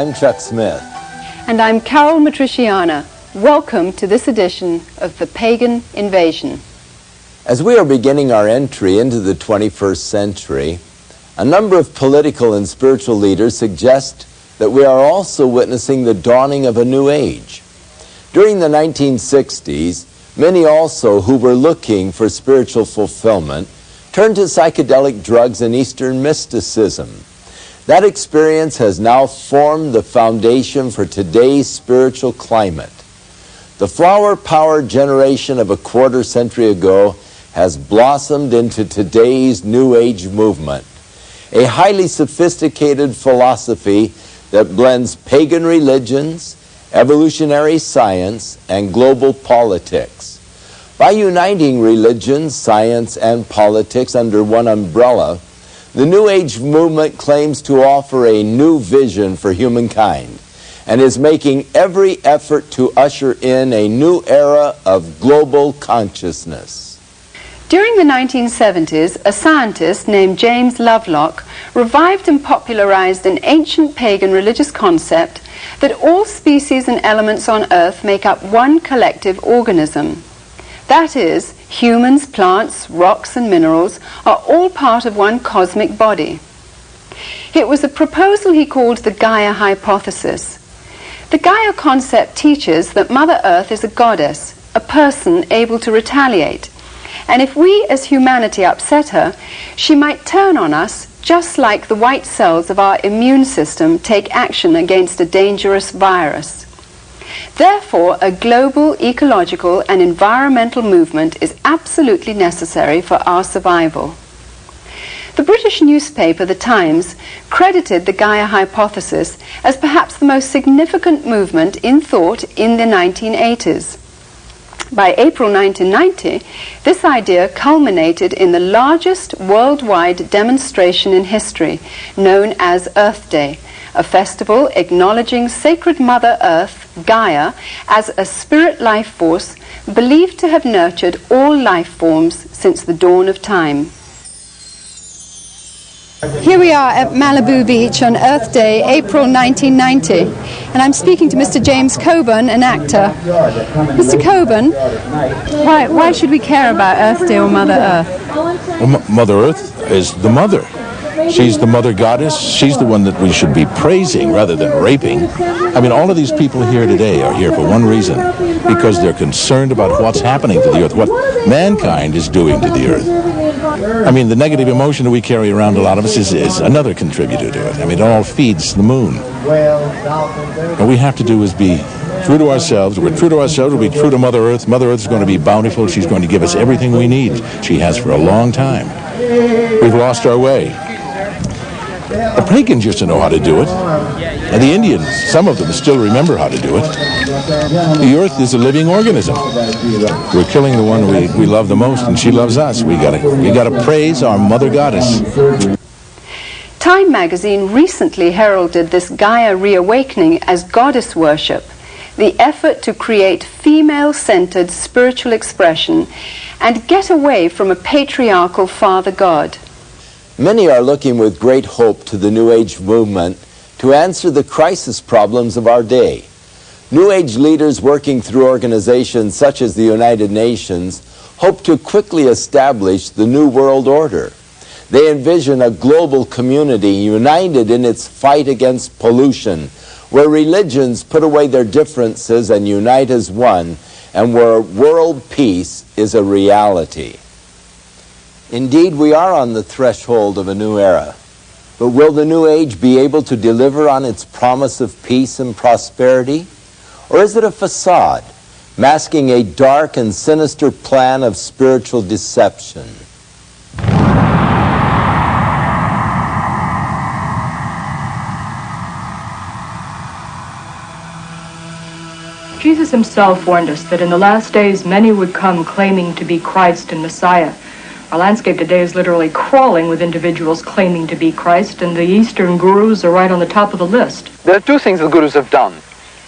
I'm Chuck Smith. And I'm Caryl Matrisciana. Welcome to this edition of The Pagan Invasion. As we are beginning our entry into the 21st century, a number of political and spiritual leaders suggest that we are also witnessing the dawning of a new age. During the 1960s, many also who were looking for spiritual fulfillment turned to psychedelic drugs and Eastern mysticism. That experience has now formed the foundation for today's spiritual climate. The flower-powered generation of a quarter century ago has blossomed into today's New Age movement, a highly sophisticated philosophy that blends pagan religions, evolutionary science, and global politics. By uniting religion, science, and politics under one umbrella, the New Age movement claims to offer a new vision for humankind and is making every effort to usher in a new era of global consciousness. During the 1970s, a scientist named James Lovelock revived and popularized an ancient pagan religious concept that all species and elements on Earth make up one collective organism. That is, humans, plants, rocks, and minerals are all part of one cosmic body. It was a proposal he called the Gaia hypothesis. The Gaia concept teaches that Mother Earth is a goddess, a person able to retaliate, and if we as humanity upset her, she might turn on us just like the white cells of our immune system take action against a dangerous virus. Therefore, a global ecological and environmental movement is absolutely necessary for our survival. The British newspaper, The Times, credited the Gaia hypothesis as perhaps the most significant movement in thought in the 1980s. By April 1990, this idea culminated in the largest worldwide demonstration in history, known as Earth Day, a festival acknowledging sacred Mother Earth, Gaia, as a spirit life force believed to have nurtured all life forms since the dawn of time. Here we are at Malibu Beach on Earth Day, April 1990, and I'm speaking to Mr. James Coburn, an actor. Mr. Coburn, why should we care about Earth Day or Mother Earth? Well, Mother Earth is the mother. She's the mother goddess. She's the one that we should be praising rather than raping. I mean, all of these people here today are here for one reason, because they're concerned about what's happening to the earth, what mankind is doing to the earth. I mean, the negative emotion that we carry around, a lot of us, is another contributor to it. I mean, it all feeds the moon. What we have to do is be true to ourselves. We're true to ourselves. We'll be true to Mother Earth. Mother Earth is going to be bountiful. She's going to give us everything we need. She has for a long time. We've lost our way. The pagans used to know how to do it. And the Indians, some of them still remember how to do it. The earth is a living organism. We're killing the one we love the most, and she loves us. We gotta praise our mother goddess. Time magazine recently heralded this Gaia reawakening as goddess worship, the effort to create female-centered spiritual expression and get away from a patriarchal father god. Many are looking with great hope to the New Age movement to answer the crisis problems of our day. New Age leaders working through organizations such as the United Nations hope to quickly establish the New World Order. They envision a global community united in its fight against pollution, where religions put away their differences and unite as one, and where world peace is a reality. Indeed, we are on the threshold of a new era. But will the New Age be able to deliver on its promise of peace and prosperity? Or is it a facade, masking a dark and sinister plan of spiritual deception? Jesus himself warned us that in the last days many would come claiming to be Christ and Messiah. Our landscape today is literally crawling with individuals claiming to be Christ, and the Eastern gurus are right on the top of the list. There are two things the gurus have done.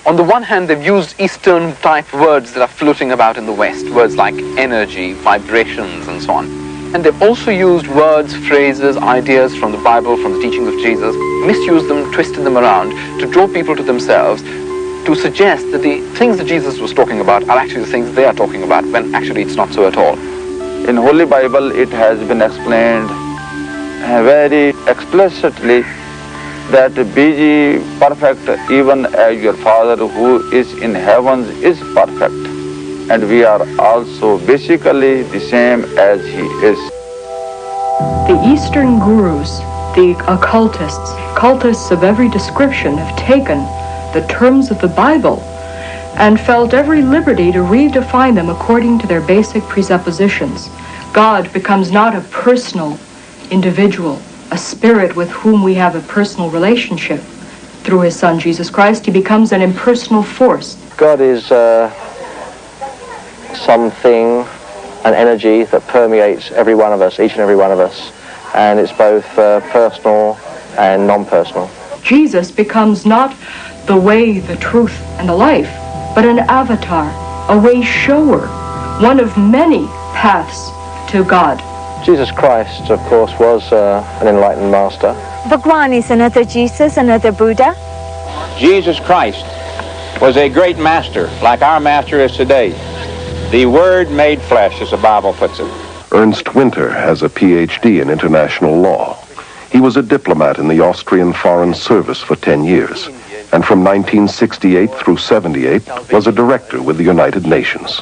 On the one hand, they've used Eastern-type words that are floating about in the West, words like energy, vibrations, and so on. And they've also used words, phrases, ideas from the Bible, from the teachings of Jesus, misused them, twisted them around to draw people to themselves, to suggest that the things that Jesus was talking about are actually the things they are talking about, when actually it's not so at all. In Holy Bible, it has been explained very explicitly that be ye perfect even as your Father who is in heavens is perfect. And we are also basically the same as He is. The Eastern gurus, the cultists of every description, have taken the terms of the Bible and felt every liberty to redefine them according to their basic presuppositions. God becomes not a personal individual, a spirit with whom we have a personal relationship. Through His Son, Jesus Christ, He becomes an impersonal force. God is something, an energy that permeates every one of us, each and every one of us, and it's both personal and non-personal. Jesus becomes not the way, the truth, and the life, but an avatar, a way shower, one of many paths to God. Jesus Christ, of course, was an enlightened master. Bhagwan is another Jesus, another Buddha. Jesus Christ was a great master, like our master is today. The Word made flesh, as the Bible puts it. Ernst Winter has a PhD in international law. He was a diplomat in the Austrian Foreign Service for 10 years, and from 1968 through 78 was a director with the United Nations.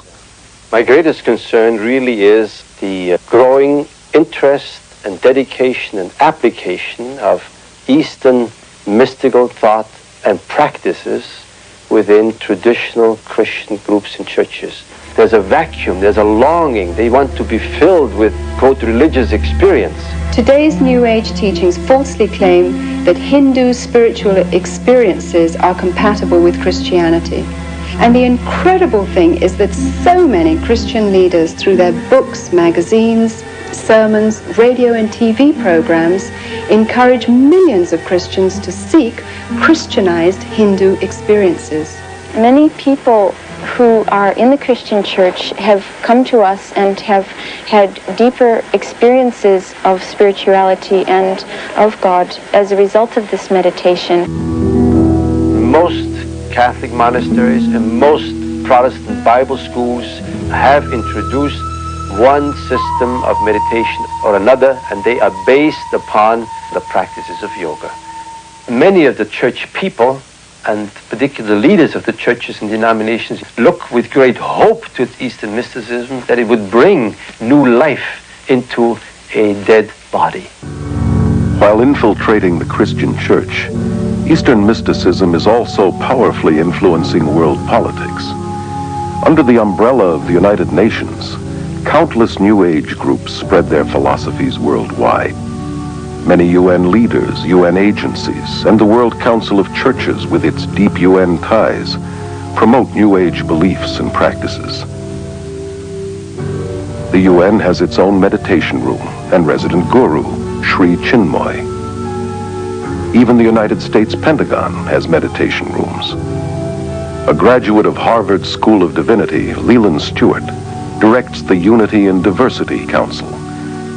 My greatest concern really is the growing interest and dedication and application of Eastern mystical thought and practices within traditional Christian groups and churches. There's a vacuum, there's a longing. They want to be filled with, quote, religious experience. Today's New Age teachings falsely claim that Hindu spiritual experiences are compatible with Christianity. And the incredible thing is that so many Christian leaders, through their books, magazines, sermons, radio and TV programs, encourage millions of Christians to seek Christianized Hindu experiences. Many people who are in the Christian church have come to us and have had deeper experiences of spirituality and of God as a result of this meditation. Most Catholic monasteries and most Protestant Bible schools have introduced one system of meditation or another, and they are based upon the practices of yoga. Many of the church people and particular leaders of the churches and denominations look with great hope to Eastern mysticism, that it would bring new life into a dead body. While infiltrating the Christian church, Eastern mysticism is also powerfully influencing world politics. Under the umbrella of the United Nations, countless New Age groups spread their philosophies worldwide. Many UN leaders, UN agencies, and the World Council of Churches with its deep UN ties promote New Age beliefs and practices. The UN has its own meditation room and resident guru, Sri Chinmoy. Even the United States Pentagon has meditation rooms. A graduate of Harvard School of Divinity, Leland Stewart, directs the Unity and Diversity Council,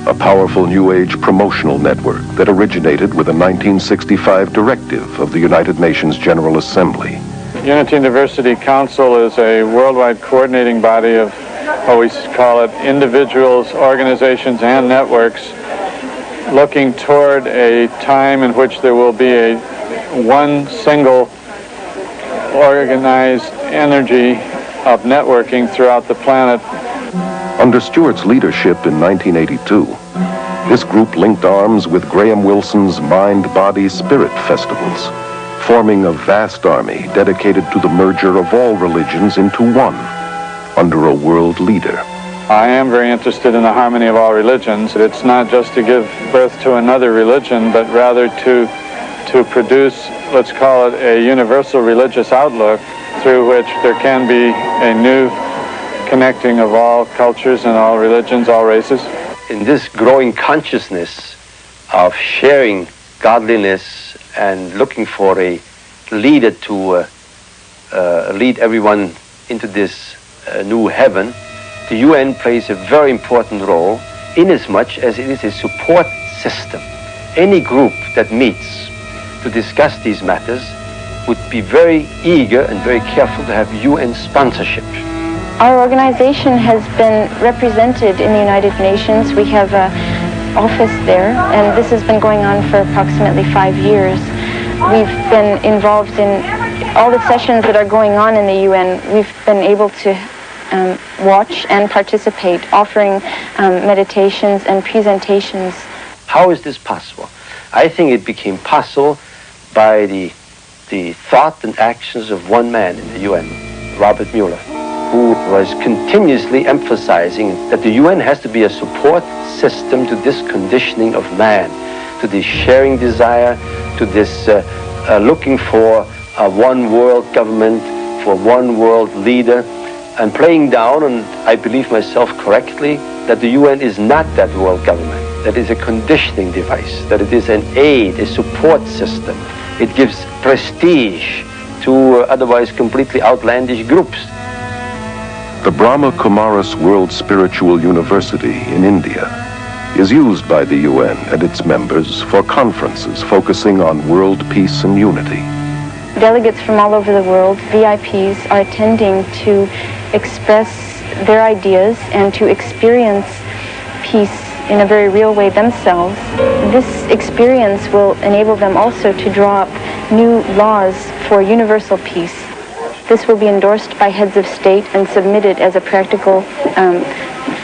a powerful New Age promotional network that originated with a 1965 directive of the United Nations General Assembly. Unity and Diversity Council is a worldwide coordinating body of what we call it individuals, organizations, and networks looking toward a time in which there will be one single organized energy of networking throughout the planet. Under Stewart's leadership in 1982, this group linked arms with Graham Wilson's Mind, Body, Spirit festivals, forming a vast army dedicated to the merger of all religions into one, under a world leader. I am very interested in the harmony of all religions. It's not just to give birth to another religion, but rather to produce, let's call it, a universal religious outlook through which there can be a new connecting of all cultures and all religions, all races. In this growing consciousness of sharing godliness and looking for a leader to lead everyone into this new heaven, the UN plays a very important role inasmuch as it is a support system. Any group that meets to discuss these matters would be very eager and very careful to have UN sponsorship. Our organization has been represented in the United Nations. We have an office there, and this has been going on for approximately 5 years. We've been involved in all the sessions that are going on in the UN. We've been able to watch and participate, offering meditations and presentations. How is this possible? I think it became possible by the thought and actions of one man in the UN, Robert Mueller, who was continuously emphasizing that the UN has to be a support system to this conditioning of man, to this sharing desire, to this looking for a one world government, for one world leader, and playing down, and I believe myself correctly, that the UN is not that world government, that it is a conditioning device, that it is an aid, a support system. It gives prestige to otherwise completely outlandish groups. The Brahma Kumaris World Spiritual University in India is used by the UN and its members for conferences focusing on world peace and unity. Delegates from all over the world, VIPs, are attending to express their ideas and to experience peace in a very real way themselves. This experience will enable them also to draw up new laws for universal peace. This will be endorsed by heads of state and submitted as a practical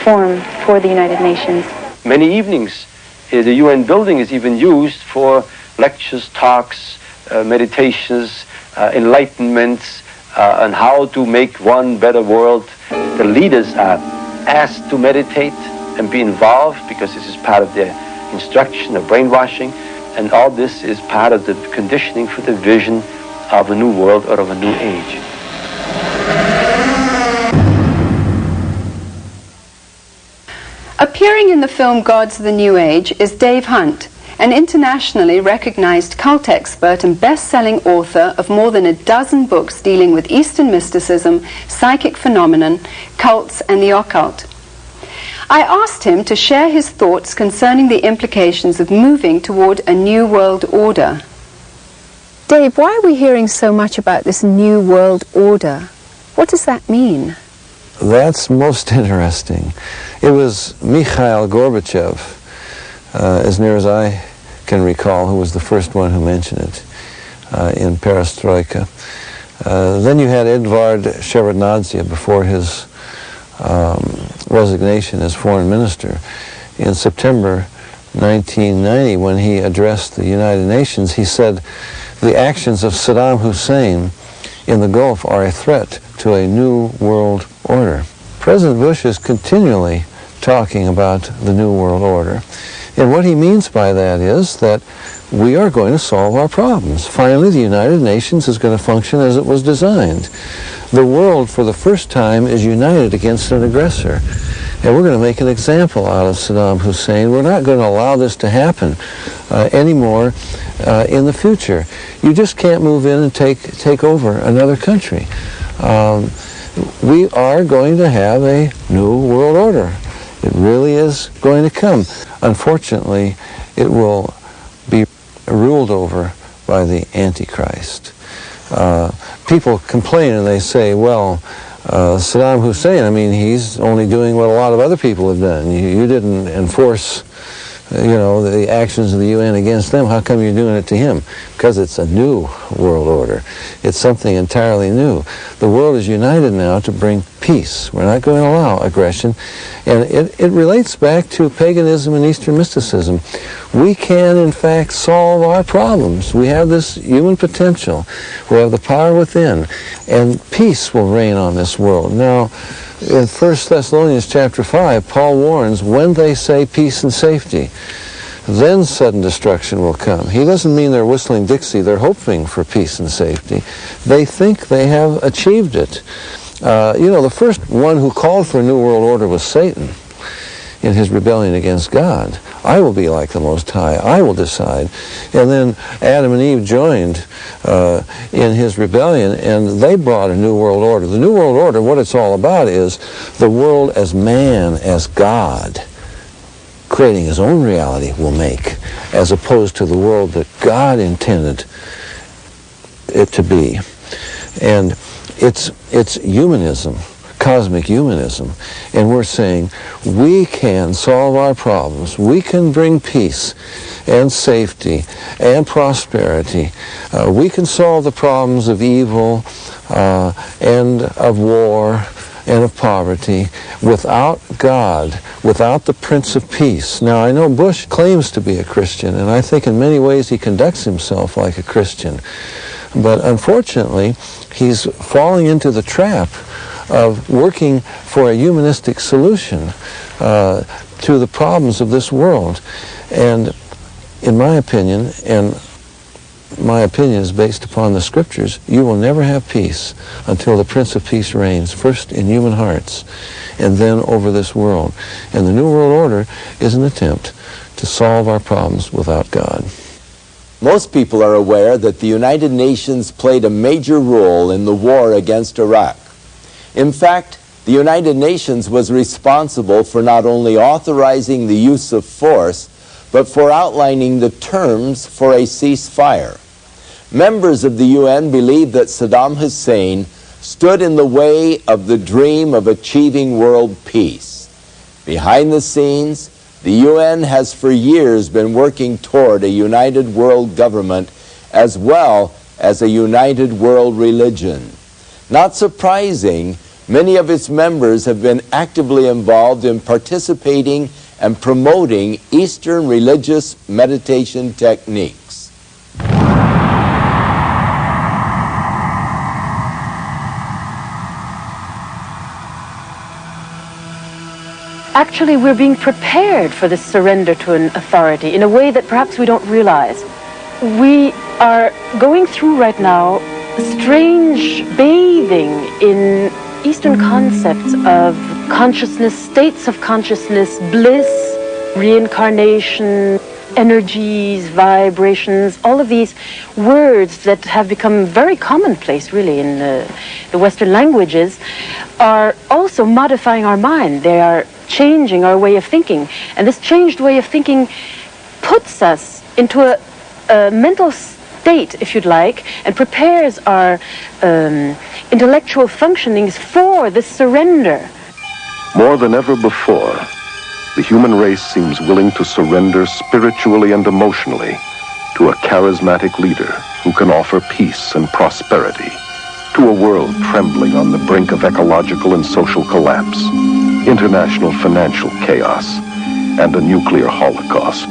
form for the United Nations. Many evenings, the UN building is even used for lectures, talks, meditations, enlightenments on how to make one better world. The leaders are asked to meditate and be involved because this is part of their instruction, of brainwashing, and all this is part of the conditioning for the vision of a new world or of a new age. Appearing in the film Gods of the New Age is Dave Hunt, an internationally recognized cult expert and best-selling author of more than a dozen books dealing with Eastern mysticism, psychic phenomenon, cults, and the occult. I asked him to share his thoughts concerning the implications of moving toward a new world order. Dave, why are we hearing so much about this new world order? What does that mean? That's most interesting. It was Mikhail Gorbachev, as near as I can recall, who was the first one who mentioned it in Perestroika. Then you had Edvard Shevardnadze before his resignation as foreign minister. In September 1990, when he addressed the United Nations, he said, "The actions of Saddam Hussein in the Gulf are a threat to a new world order." President Bush is continually talking about the new world order. And what he means by that is that we are going to solve our problems. Finally, the United Nations is going to function as it was designed. The world, for the first time, is united against an aggressor. And we're going to make an example out of Saddam Hussein. We're not going to allow this to happen anymore in the future. You just can't move in and take over another country. We are going to have a new world order. It really is going to come. Unfortunately, it will be ruled over by the Antichrist. People complain and they say, well, Saddam Hussein, I mean, he's only doing what a lot of other people have done. You didn't enforce, the actions of the UN against them. How come you're doing it to him? Because it's a new world order. It's something entirely new. The world is united now to bring peace. We're not going to allow aggression. And it relates back to paganism and Eastern mysticism. We can, in fact, solve our problems. We have this human potential. We have the power within. And peace will reign on this world. Now, in 1 Thessalonians chapter 5, Paul warns, when they say peace and safety, then sudden destruction will come. He doesn't mean they're whistling Dixie. They're hoping for peace and safety. They think they have achieved it. The first one who called for a new world order was Satan in his rebellion against God. I will be like the Most High. I will decide. And then Adam and Eve joined in his rebellion, and they brought a new world order. The new world order, what it's all about is the world as man, as God, creating his own reality will make, as opposed to the world that God intended it to be. And it's humanism, cosmic humanism, and we're saying we can solve our problems, we can bring peace and safety and prosperity, we can solve the problems of evil and of war and of poverty without God, without the Prince of Peace. Now, I know Bush claims to be a Christian, and I think in many ways he conducts himself like a Christian. But unfortunately, he's falling into the trap of working for a humanistic solution to the problems of this world. And in my opinion, and my opinion is based upon the scriptures, you will never have peace until the Prince of Peace reigns, first in human hearts and then over this world. And the New World Order is an attempt to solve our problems without God. Most people are aware that the United Nations played a major role in the war against Iraq. In fact, the United Nations was responsible for not only authorizing the use of force, but for outlining the terms for a ceasefire. Members of the UN believe that Saddam Hussein stood in the way of the dream of achieving world peace. Behind the scenes, the UN has for years been working toward a united world government as well as a united world religion. Not surprising, many of its members have been actively involved in participating and promoting Eastern religious meditation techniques. Actually, we're being prepared for this surrender to an authority in a way that perhaps we don't realize. We are going through right now a strange bathing in Eastern concepts of consciousness, states of consciousness, bliss, reincarnation, energies, vibrations, all of these words that have become very commonplace really in the Western languages are also modifying our mind. They are changing our way of thinking. And this changed way of thinking puts us into a mental state, if you'd like, and prepares our intellectual functionings for this surrender. More than ever before, the human race seems willing to surrender spiritually and emotionally to a charismatic leader who can offer peace and prosperity to a world trembling on the brink of ecological and social collapse, international financial chaos, and a nuclear holocaust.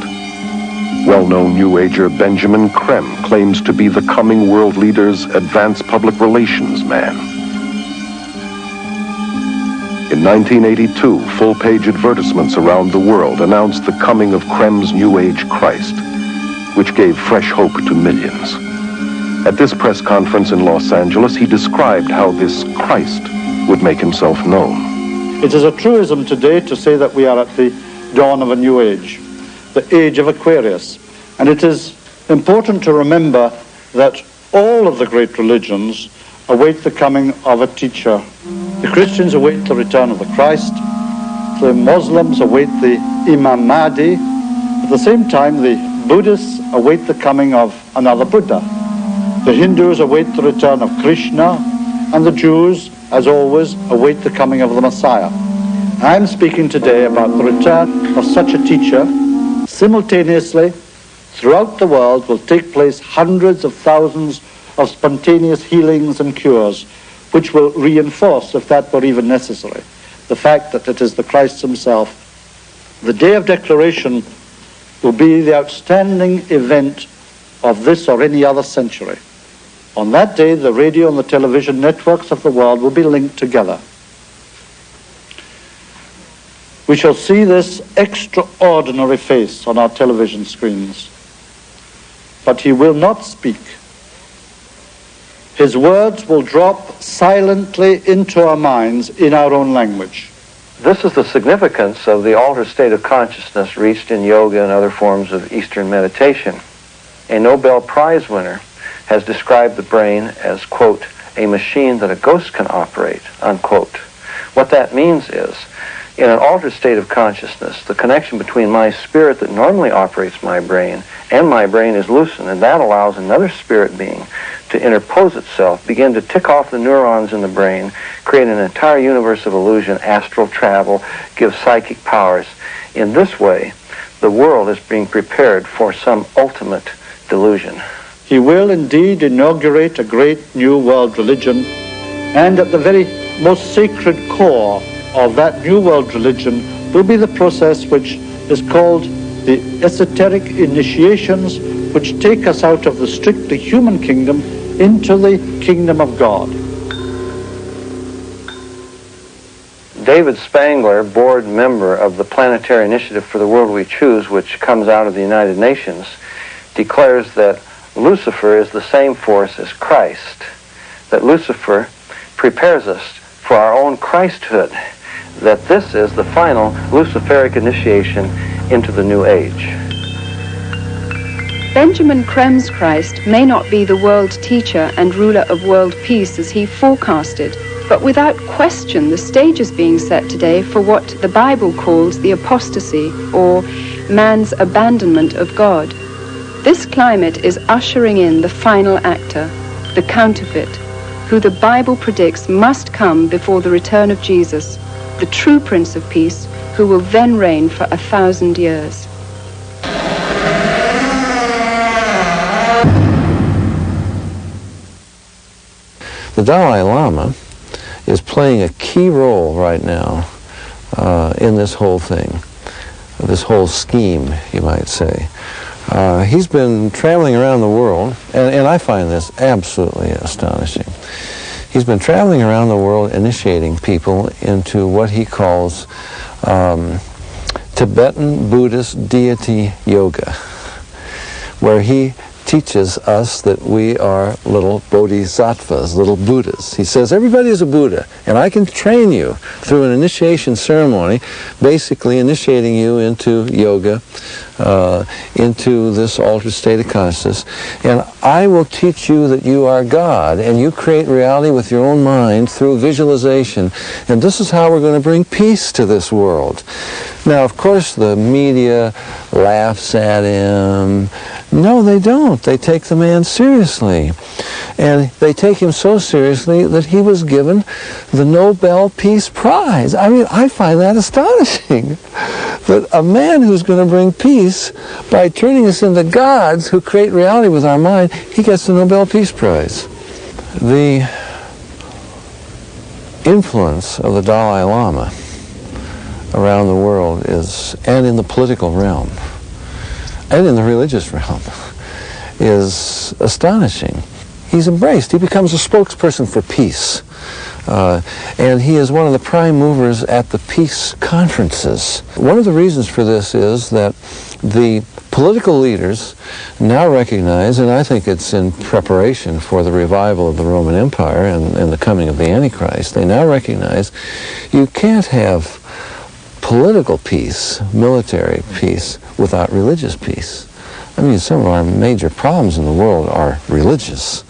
Well-known New Ager Benjamin Creme claims to be the coming world leader's advanced public relations man. In 1982, full-page advertisements around the world announced the coming of Creme's New Age Christ, which gave fresh hope to millions. At this press conference in Los Angeles, he described how this Christ would make himself known. It is a truism today to say that we are at the dawn of a new age, the age of Aquarius. And it is important to remember that all of the great religions await the coming of a teacher. The Christians await the return of the Christ. The Muslims await the Imam Mahdi. At the same time, the Buddhists await the coming of another Buddha. The Hindus await the return of Krishna, and the Jews, as always, await the coming of the Messiah. I'm speaking today about the return of such a teacher. Simultaneously, throughout the world will take place hundreds of thousands of spontaneous healings and cures, which will reinforce, if that were even necessary, the fact that it is the Christ himself. The day of declaration will be the outstanding event of this or any other century. On that day, the radio and the television networks of the world will be linked together. We shall see this extraordinary face on our television screens. But he will not speak. His words will drop silently into our minds in our own language. This is the significance of the altered state of consciousness reached in yoga and other forms of Eastern meditation. A Nobel Prize winner has described the brain as, quote, a machine that a ghost can operate, unquote. What that means is In an altered state of consciousness, the connection between my spirit that normally operates my brain and my brain is loosened, and that allows another spirit being to interpose itself, begin to tick off the neurons in the brain, create an entire universe of illusion, astral travel, give psychic powers. In this way, the world is being prepared for some ultimate delusion. He will indeed inaugurate a great new world religion, and at the very most sacred core of that new world religion will be the process which is called the esoteric initiations, which take us out of the strictly human kingdom into the kingdom of God. David Spangler, board member of the Planetary Initiative for the World We Choose, which comes out of the United Nations, declares that Lucifer is the same force as Christ, that Lucifer prepares us for our own Christhood, that this is the final Luciferic initiation into the New Age. Benjamin Krem's Christ may not be the world teacher and ruler of world peace as he forecasted, but without question the stage is being set today for what the Bible calls the apostasy, or man's abandonment of God. This climate is ushering in the final actor, the counterfeit, who the Bible predicts must come before the return of Jesus, the true Prince of Peace, who will then reign for 1,000 years. The Dalai Lama is playing a key role right now in this whole thing, this whole scheme, you might say. He's been traveling around the world, and I find this absolutely astonishing. He's been traveling around the world initiating people into what he calls Tibetan Buddhist deity yoga, where he teaches us that we are little bodhisattvas, little Buddhas. He says everybody is a Buddha, and I can train you through an initiation ceremony, basically initiating you into yoga, into this altered state of consciousness, and I will teach you that you are God, and you create reality with your own mind through visualization, and this is how we're going to bring peace to this world. Now, of course, the media laughs at him. No, they don't. They take the man seriously. And they take him so seriously that he was given the Nobel Peace Prize. I mean, I find that astonishing. That a man who's going to bring peace by turning us into gods who create reality with our mind, he gets the Nobel Peace Prize. The influence of the Dalai Lama around the world is, and in the political realm, and in the religious realm, is astonishing. He's embraced. He becomes a spokesperson for peace. And he is one of the prime movers at the peace conferences. One of the reasons for this is that the political leaders now recognize, and I think it's in preparation for the revival of the Roman Empire and the coming of the Antichrist, they now recognize you can't have political peace, military peace, without religious peace. I mean, some of our major problems in the world are religious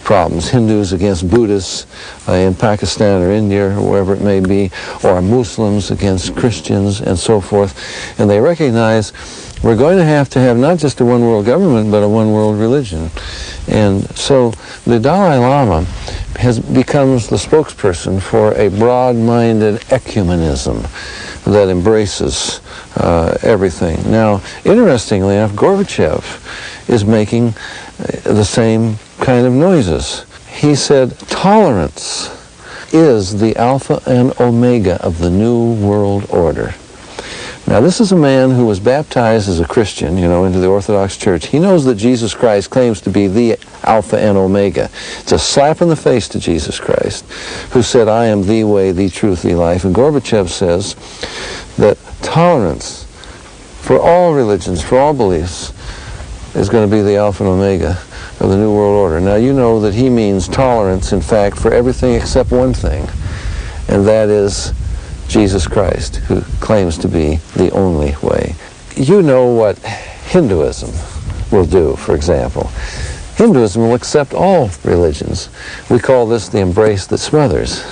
problems. Hindus against Buddhists in Pakistan or India or wherever it may be, or Muslims against Christians and so forth. And they recognize we're going to have not just a one-world government, but a one-world religion. And so the Dalai Lama becomes the spokesperson for a broad-minded ecumenism that embraces everything. Now, interestingly enough, Gorbachev is making the same kind of noises. He said, tolerance is the alpha and omega of the New World Order. Now, this is a man who was baptized as a Christian, into the Orthodox Church. He knows that Jesus Christ claims to be the Alpha and Omega. It's a slap in the face to Jesus Christ, who said, I am the way, the truth, the life. And Gorbachev says that tolerance for all religions, for all beliefs, is going to be the Alpha and Omega of the New World Order. Now, you know that he means tolerance, in fact, for everything except one thing, and that is Jesus Christ, who claims to be the only way. You know what Hinduism will do, for example. Hinduism will accept all religions. We call this the embrace that smothers.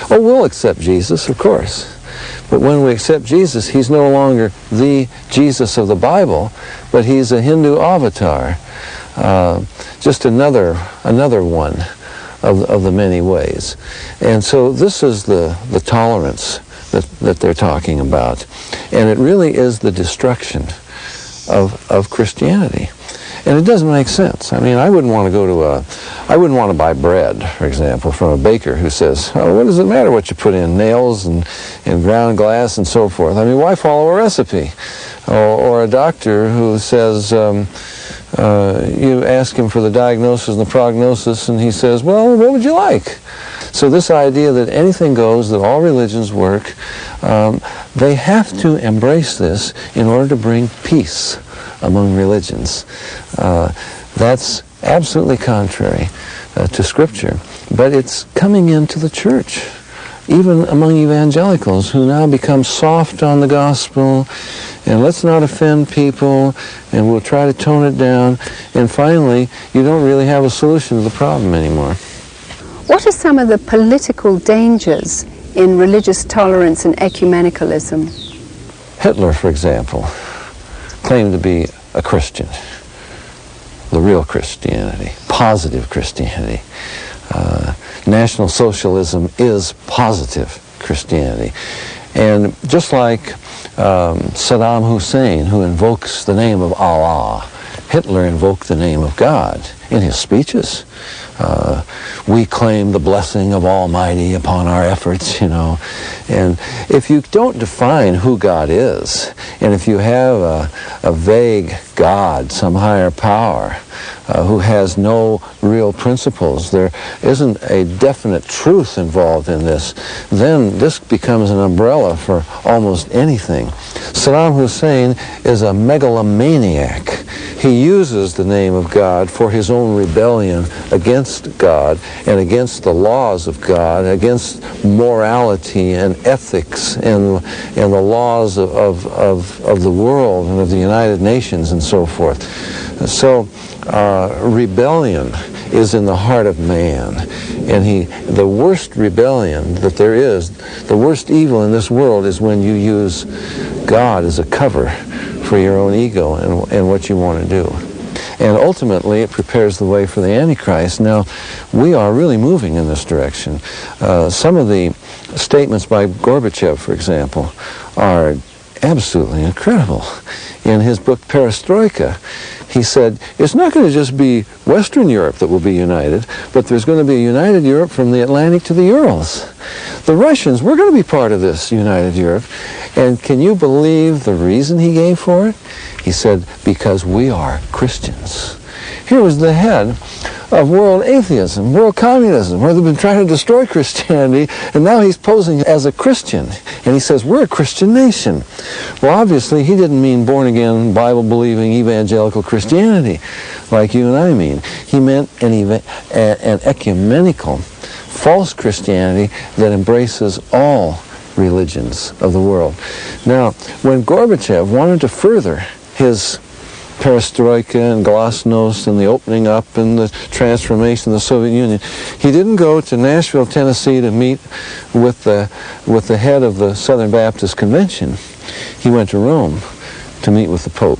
Oh, we'll accept Jesus, of course. But when we accept Jesus, he's no longer the Jesus of the Bible, but he's a Hindu avatar, just another one of the many ways. And so this is the tolerance that they're talking about. And it really is the destruction of Christianity. And it doesn't make sense. I mean, I wouldn't want to buy bread, for example, from a baker who says, oh, what does it matter what you put in, nails and ground glass and so forth? I mean, why follow a recipe? Or a doctor who says, you ask him for the diagnosis and the prognosis, and he says, well, what would you like? So this idea that anything goes, that all religions work, they have to embrace this in order to bring peace among religions. That's absolutely contrary to Scripture, but it's coming into the church, even among evangelicals who now become soft on the gospel, and let's not offend people, and we'll try to tone it down, and finally, you don't really have a solution to the problem anymore. What are some of the political dangers in religious tolerance and ecumenicalism? Hitler, for example, claimed to be a Christian, the real Christianity, positive Christianity. National Socialism is positive Christianity. And just like Saddam Hussein, who invokes the name of Allah, Hitler invoked the name of God in his speeches. We claim the blessing of Almighty upon our efforts, you know. And if you don't define who God is, and if you have a vague God, some higher power, who has no real principles, there isn't a definite truth involved in this, then this becomes an umbrella for almost anything. Saddam Hussein is a megalomaniac. He uses the name of God for his own rebellion against God and against the laws of God, against morality and ethics and the laws of the world and of the United Nations and so forth. So rebellion is in the heart of man, and the worst rebellion that there is, the worst evil in this world is when you use God as a cover for your own ego and what you want to do. And ultimately, it prepares the way for the Antichrist. Now, we are really moving in this direction. Some of the statements by Gorbachev, for example, are absolutely incredible. In his book Perestroika, he said, it's not going to just be Western Europe that will be united, but there's going to be a united Europe from the Atlantic to the Urals. The Russians, we're going to be part of this united Europe. And can you believe the reason he gave for it? He said, because we are Christians. Here was the head of world atheism, world communism, where they've been trying to destroy Christianity, and now he's posing as a Christian. And he says, we're a Christian nation. Well, obviously, he didn't mean born-again, Bible-believing, evangelical Christianity, like you and I mean. He meant an ecumenical, false Christianity that embraces all religions of the world. Now, when Gorbachev wanted to further his perestroika and glasnost and the opening up and the transformation of the Soviet Union, he didn't go to Nashville, Tennessee to meet with the head of the Southern Baptist Convention. He went to Rome to meet with the Pope.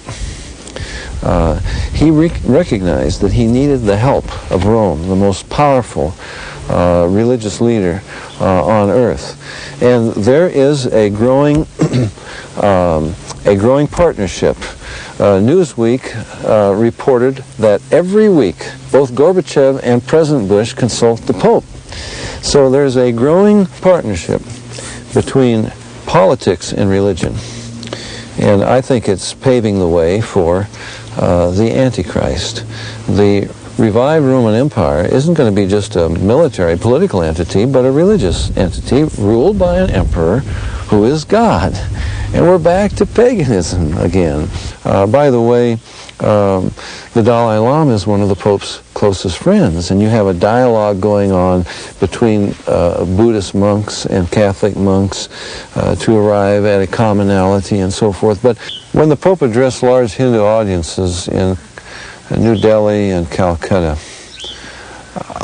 He recognized that he needed the help of Rome, the most powerful religious leader on earth. And there is a growing partnership. Newsweek reported that every week both Gorbachev and President Bush consult the Pope. So there's a growing partnership between politics and religion. And I think it's paving the way for the Antichrist. The revived Roman Empire isn't going to be just a military, political entity, but a religious entity ruled by an emperor who is God. And we're back to paganism again. By the way, the Dalai Lama is one of the Pope's closest friends, and you have a dialogue going on between Buddhist monks and Catholic monks to arrive at a commonality and so forth. But when the Pope addressed large Hindu audiences in New Delhi and Calcutta,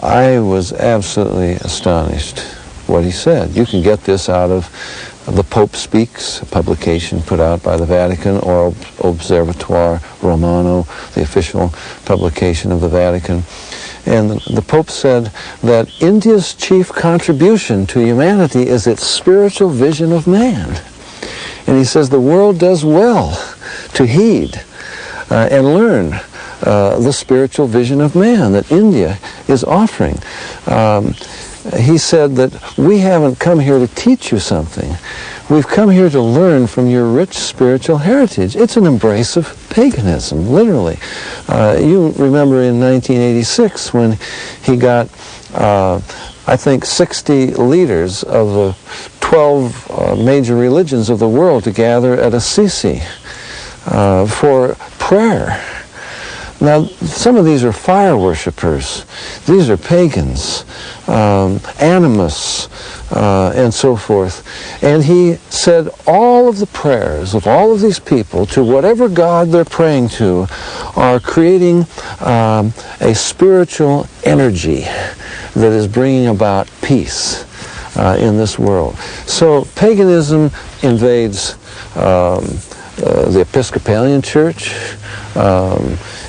I was absolutely astonished what he said. You can get this out of The Pope Speaks, a publication put out by the Vatican, or Observatoire Romano, the official publication of the Vatican. And the Pope said that India's chief contribution to humanity is its spiritual vision of man. And he says the world does well to heed and learn the spiritual vision of man that India is offering. He said that we haven't come here to teach you something. We've come here to learn from your rich spiritual heritage. It's an embrace of paganism, literally. You remember in 1986 when he got, I think, 60 leaders of the 12 major religions of the world to gather at Assisi for prayer. Now, some of these are fire worshippers. These are pagans, animists, and so forth. And he said all of the prayers of all of these people to whatever God they're praying to are creating a spiritual energy that is bringing about peace in this world. So paganism invades the Episcopalian Church.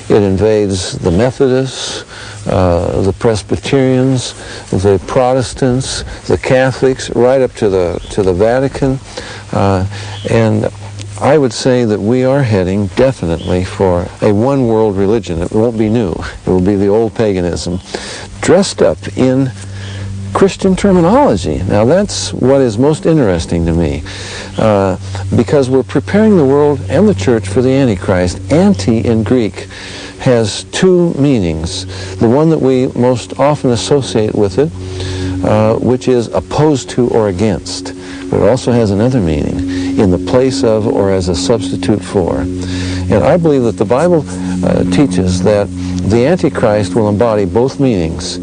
It invades the Methodists, the Presbyterians, the Protestants, the Catholics, right up to the Vatican. And I would say that we are heading definitely for a one-world religion. It won't be new. It will be the old paganism, dressed up in Christian terminology. Now that's what is most interesting to me, because we're preparing the world and the church for the Antichrist. Anti in Greek has two meanings. The one that we most often associate with it, which is opposed to or against. But it also has another meaning, in the place of or as a substitute for. And I believe that the Bible teaches that the Antichrist will embody both meanings.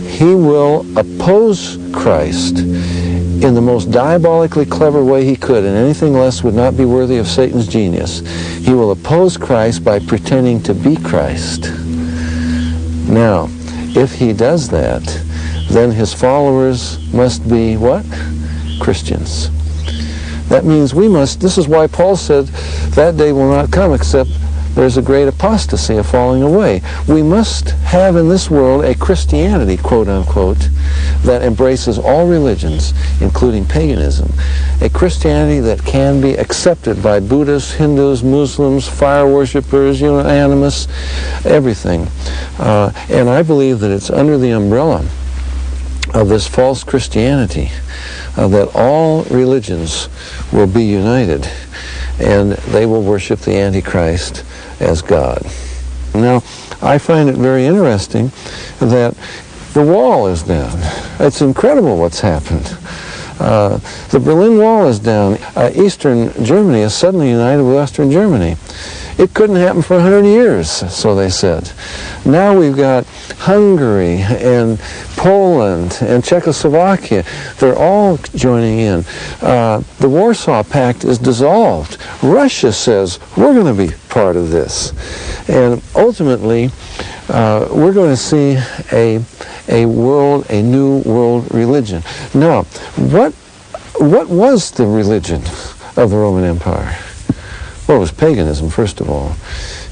He will oppose Christ in the most diabolically clever way he could, and anything less would not be worthy of Satan's genius. He will oppose Christ by pretending to be Christ. Now, if he does that, then his followers must be what? Christians. That means we must, this is why Paul said, that day will not come except there's a great apostasy, a falling away. We must have in this world a Christianity, quote unquote, that embraces all religions, including paganism. A Christianity that can be accepted by Buddhists, Hindus, Muslims, fire worshippers, animists, everything. And I believe that it's under the umbrella of this false Christianity that all religions will be united and they will worship the Antichrist as God. Now, I find it very interesting that the wall is down. It's incredible what's happened. The Berlin Wall is down. Eastern Germany is suddenly united with Western Germany. It couldn't happen for 100 years, so they said. Now we've got Hungary and Poland and Czechoslovakia. They're all joining in. The Warsaw Pact is dissolved. Russia says, we're going to be part of this. And ultimately, we're going to see a new world religion. Now, what was the religion of the Roman Empire? Well, it was paganism, first of all.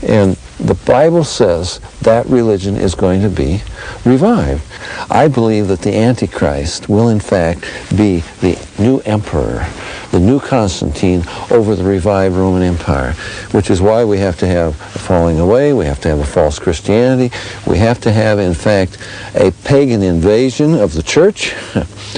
And the Bible says that religion is going to be revived. I believe that the Antichrist will, in fact, be the new emperor, the new Constantine over the revived Roman Empire, which is why we have to have a falling away, we have to have a false Christianity, we have to have, in fact, a pagan invasion of the church,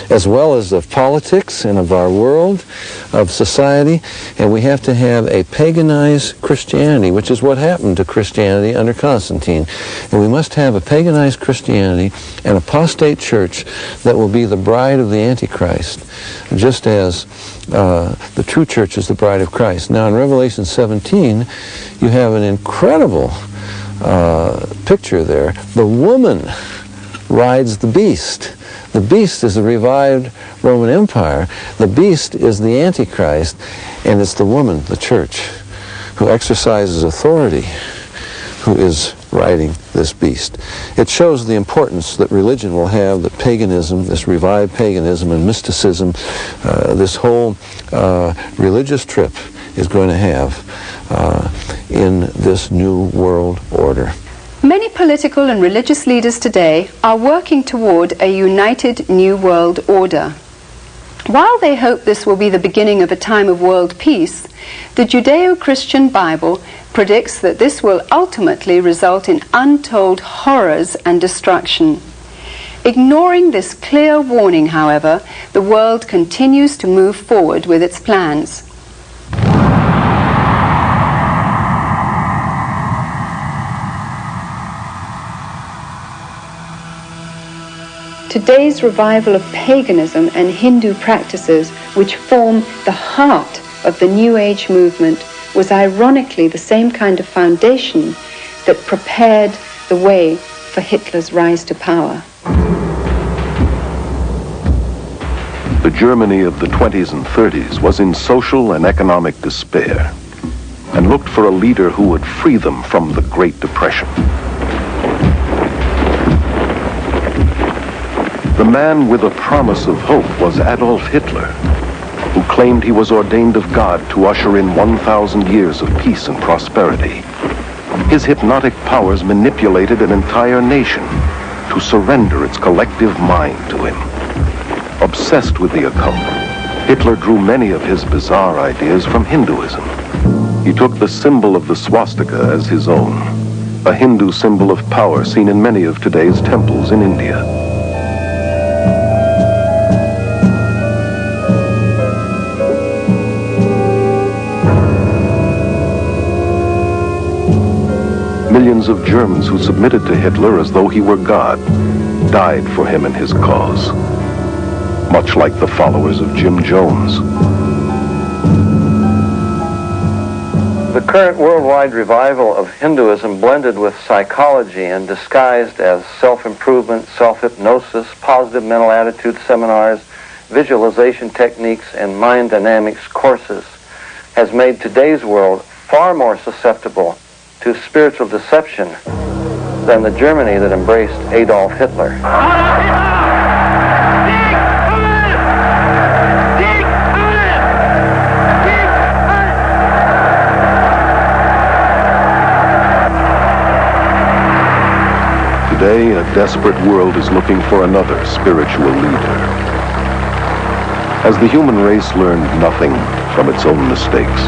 as well as of politics and of our world, of society, and we have to have a paganized Christianity, which is what happened to Christianity under Constantine. And we must have a paganized Christianity, an apostate church that will be the bride of the Antichrist, just as the true church is the bride of Christ. Now in Revelation 17, you have an incredible picture there. The woman rides the beast. The beast is the revived Roman Empire. The beast is the Antichrist, and it's the woman, the church, who exercises authority, who is riding this beast. It shows the importance that religion will have, that paganism, this revived paganism and mysticism, this whole religious trip is going to have in this new world order. Many political and religious leaders today are working toward a united new world order. While they hope this will be the beginning of a time of world peace, the Judeo-Christian Bible predicts that this will ultimately result in untold horrors and destruction. Ignoring this clear warning, however, the world continues to move forward with its plans. Today's revival of paganism and Hindu practices, which form the heart of the New Age movement, was ironically the same kind of foundation that prepared the way for Hitler's rise to power. The Germany of the 20s and 30s was in social and economic despair and looked for a leader who would free them from the Great Depression. The man with a promise of hope was Adolf Hitler, who claimed he was ordained of God to usher in 1,000 years of peace and prosperity. His hypnotic powers manipulated an entire nation to surrender its collective mind to him. Obsessed with the occult, Hitler drew many of his bizarre ideas from Hinduism. He took the symbol of the swastika as his own, a Hindu symbol of power seen in many of today's temples in India. Millions of Germans who submitted to Hitler as though he were God died for him and his cause, much like the followers of Jim Jones. The current worldwide revival of Hinduism, blended with psychology and disguised as self-improvement, self-hypnosis, positive mental attitude seminars, visualization techniques, and mind dynamics courses, has made today's world far more susceptible to spiritual deception than the Germany that embraced Adolf Hitler. Today, a desperate world is looking for another spiritual leader. Has the human race learned nothing from its own mistakes?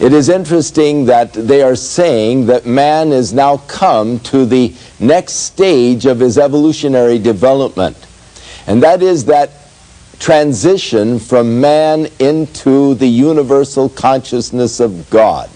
It is interesting that they are saying that man is now come to the next stage of his evolutionary development. And that is that transition from man into the universal consciousness of God.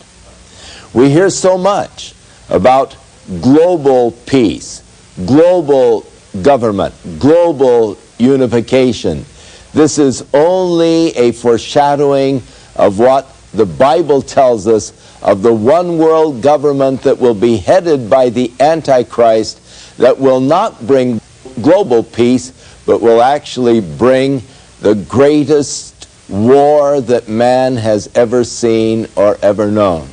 We hear so much about global peace, global government, global unification. This is only a foreshadowing of what the Bible tells us of the one world government that will be headed by the Antichrist, that will not bring global peace, but will actually bring the greatest war that man has ever seen or ever known.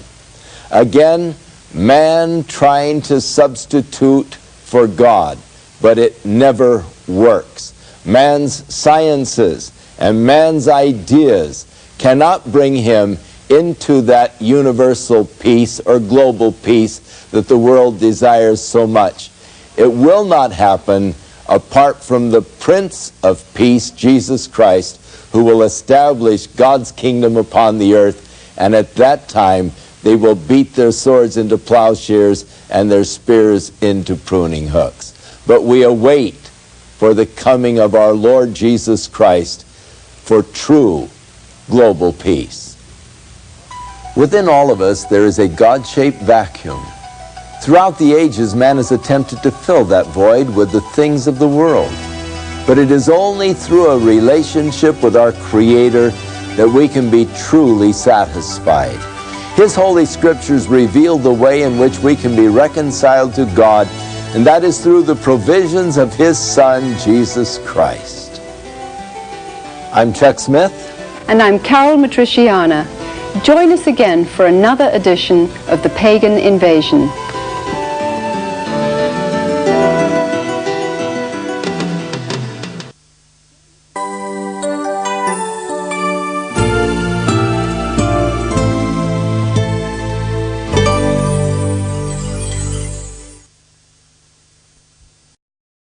Again, man trying to substitute for God, but it never works. Man's sciences and man's ideas cannot bring him into that universal peace or global peace that the world desires so much. It will not happen apart from the Prince of Peace, Jesus Christ, who will establish God's kingdom upon the earth, and at that time they will beat their swords into plowshares and their spears into pruning hooks. But we await for the coming of our Lord Jesus Christ for true global peace. Within all of us, there is a God-shaped vacuum. Throughout the ages, man has attempted to fill that void with the things of the world. But it is only through a relationship with our Creator that we can be truly satisfied. His Holy Scriptures reveal the way in which we can be reconciled to God, and that is through the provisions of His Son, Jesus Christ. I'm Chuck Smith. And I'm Caryl Matrisciana. Join us again for another edition of The Pagan Invasion.